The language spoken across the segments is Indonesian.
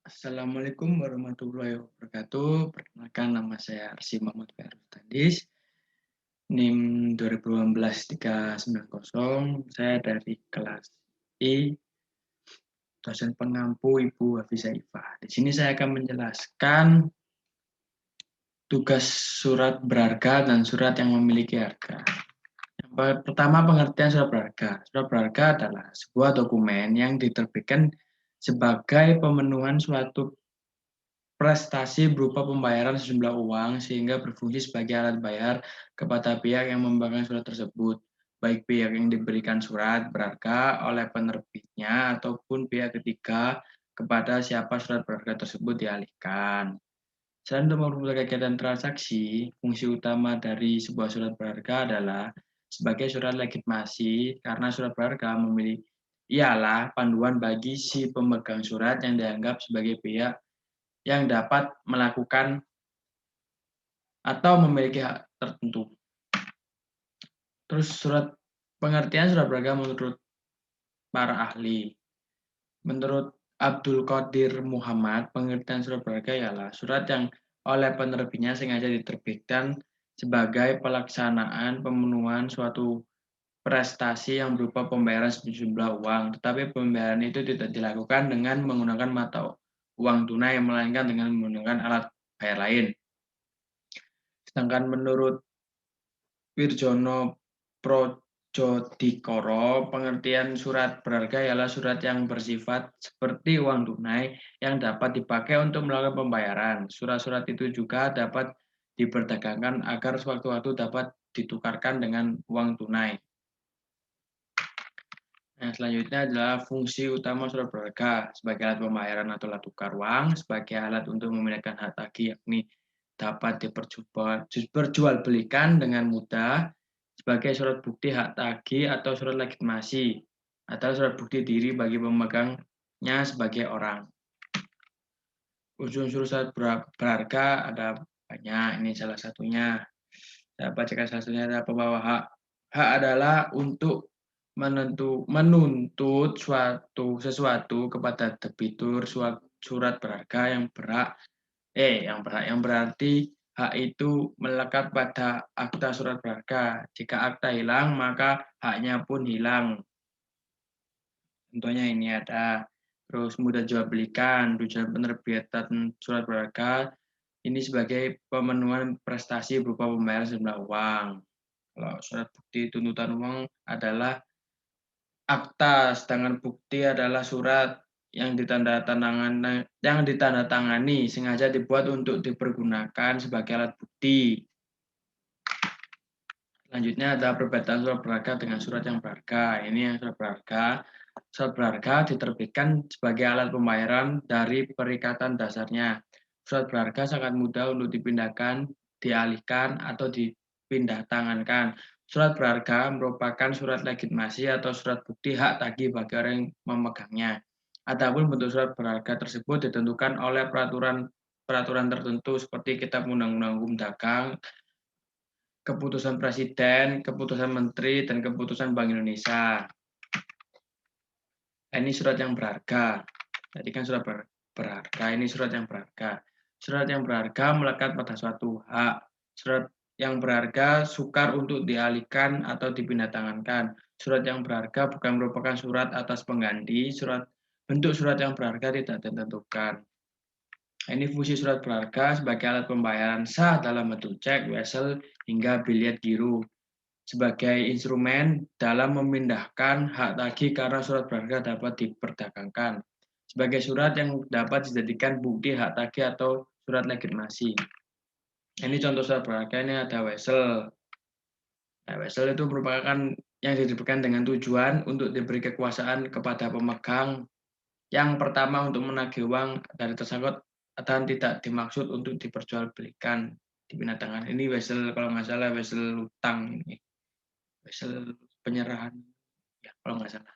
Assalamualaikum warahmatullahi wabarakatuh. Perkenalkan nama saya Arsi Muhammad Fairuz Tandis, NIM 2018-390. Saya dari kelas I, dosen pengampu Ibu Hafizah Ifah. Di sini saya akan menjelaskan tugas surat berharga dan surat yang memiliki harga. Yang pertama, pengertian surat berharga. Surat berharga adalah sebuah dokumen yang diterbitkan sebagai pemenuhan suatu prestasi berupa pembayaran sejumlah uang sehingga berfungsi sebagai alat bayar kepada pihak yang memegang surat tersebut, baik pihak yang diberikan surat berharga oleh penerbitnya ataupun pihak ketiga kepada siapa surat berharga tersebut dialihkan. Selain untuk mempermudah kegiatan transaksi, fungsi utama dari sebuah surat berharga adalah sebagai surat legitimasi karena surat berharga memiliki ialah panduan bagi si pemegang surat yang dianggap sebagai pihak yang dapat melakukan atau memiliki hak tertentu. Terus pengertian surat berharga menurut para ahli. Menurut Abdul Qadir Muhammad, pengertian surat berharga ialah surat yang oleh penerbitnya sengaja diterbitkan sebagai pelaksanaan pemenuhan suatu prestasi yang berupa pembayaran sejumlah uang, tetapi pembayaran itu tidak dilakukan dengan menggunakan mata uang tunai, melainkan dengan menggunakan alat bayar lain. Sedangkan menurut Wirjono Projodikoro, pengertian surat berharga ialah surat yang bersifat seperti uang tunai yang dapat dipakai untuk melakukan pembayaran. Surat-surat itu juga dapat diperdagangkan agar sewaktu-waktu dapat ditukarkan dengan uang tunai. Nah, selanjutnya adalah fungsi utama surat berharga sebagai alat pembayaran atau alat tukar uang, sebagai alat untuk memindahkan hak tagih, yakni dapat diperjualbelikan dengan mudah, sebagai surat bukti hak tagih atau surat legitimasi, atau surat bukti diri bagi pemegangnya sebagai orang. Unsur-unsur surat berharga ada banyak, ini salah satunya. Saya bacakan salah satunya adalah pembawa hak. Hak adalah untuk menuntut sesuatu kepada debitur surat berharga yang berarti hak itu melekat pada akta surat berharga. Jika akta hilang, maka haknya pun hilang. Contohnya ini ada terus mudah jual belikan, tujuan penerbitan surat berharga ini sebagai pemenuhan prestasi berupa pembayaran sejumlah uang. Kalau surat bukti tuntutan uang adalah akta, sedangkan bukti adalah surat yang ditandatangani sengaja dibuat untuk dipergunakan sebagai alat bukti. Selanjutnya ada perbedaan surat berharga dengan surat yang berharga. Ini yang surat berharga. Surat berharga diterbitkan sebagai alat pembayaran dari perikatan dasarnya. Surat berharga sangat mudah untuk dipindahkan, dialihkan, atau dipindah tangankan. Surat berharga merupakan surat legitimasi atau surat bukti hak tagih bagi orang yang memegangnya. Adapun bentuk surat berharga tersebut ditentukan oleh peraturan tertentu seperti Kitab Undang-Undang Hukum Dagang, keputusan Presiden, keputusan Menteri, dan keputusan Bank Indonesia. Ini surat yang berharga. Tadi kan surat berharga, ini surat yang berharga. Surat yang berharga melekat pada suatu hak. Surat yang berharga sukar untuk dialihkan atau dipindah tangankan. Surat yang berharga bukan merupakan surat atas pengganti. Bentuk surat yang berharga tidak ditentukan. Ini fungsi surat berharga sebagai alat pembayaran sah dalam bentuk cek, wesel, hingga biliet giro sebagai instrumen dalam memindahkan hak tagih karena surat berharga dapat diperdagangkan sebagai surat yang dapat dijadikan bukti hak tagih atau surat legitimasi. Ini contoh surat berharga, ini ada wesel. Nah, wesel itu merupakan yang diterbitkan dengan tujuan untuk diberi kekuasaan kepada pemegang yang pertama untuk menagih uang dari tersangkut dan tidak dimaksud untuk diperjualbelikan dipindah tangan. Ini wesel kalau nggak salah wesel utang ini. Wesel penyerahan ya kalau nggak salah.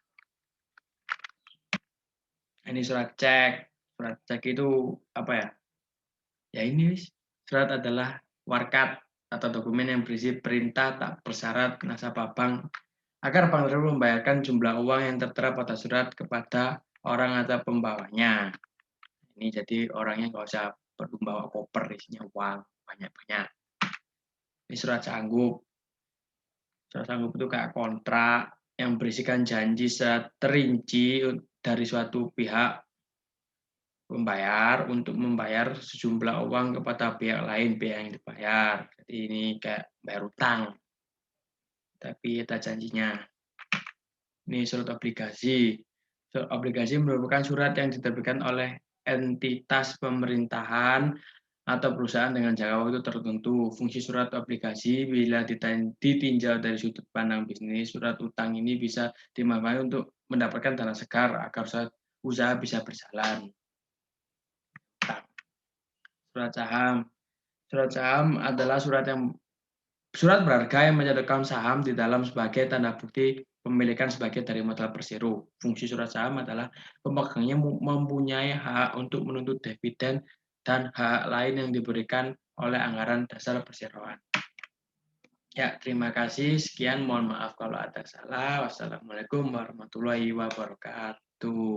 Ini surat cek itu apa ya, ya ini surat adalah warkat atau dokumen yang berisi perintah tak bersyarat nasabah bank agar bank tersebut membayarkan jumlah uang yang tertera pada surat kepada orang atau pembawanya. ini. Jadi orangnya nggak usah perlu bawa koper isinya uang banyak-banyak. Ini surat sanggup. Surat sanggup itu kayak kontrak yang berisikan janji terinci dari suatu pihak pembayar untuk membayar sejumlah uang kepada pihak lain, pihak yang dibayar. Jadi ini kayak bayar utang, tapi ada janjinya. Ini surat obligasi. Surat obligasi merupakan surat yang diterbitkan oleh entitas pemerintahan atau perusahaan dengan jangka waktu tertentu. Fungsi surat obligasi bila ditinjau dari sudut pandang bisnis, surat utang ini bisa dimanfaatkan untuk mendapatkan dana segar agar usaha bisa berjalan. Surat saham. Surat saham adalah surat berharga yang mencatatkan saham di dalam sebagai tanda bukti pemilikan sebagai dari modal persero. Fungsi surat saham adalah pemegangnya mempunyai hak untuk menuntut dividen dan hak lain yang diberikan oleh anggaran dasar perseroan. Ya, terima kasih. Sekian, mohon maaf kalau ada salah. Wassalamualaikum warahmatullahi wabarakatuh.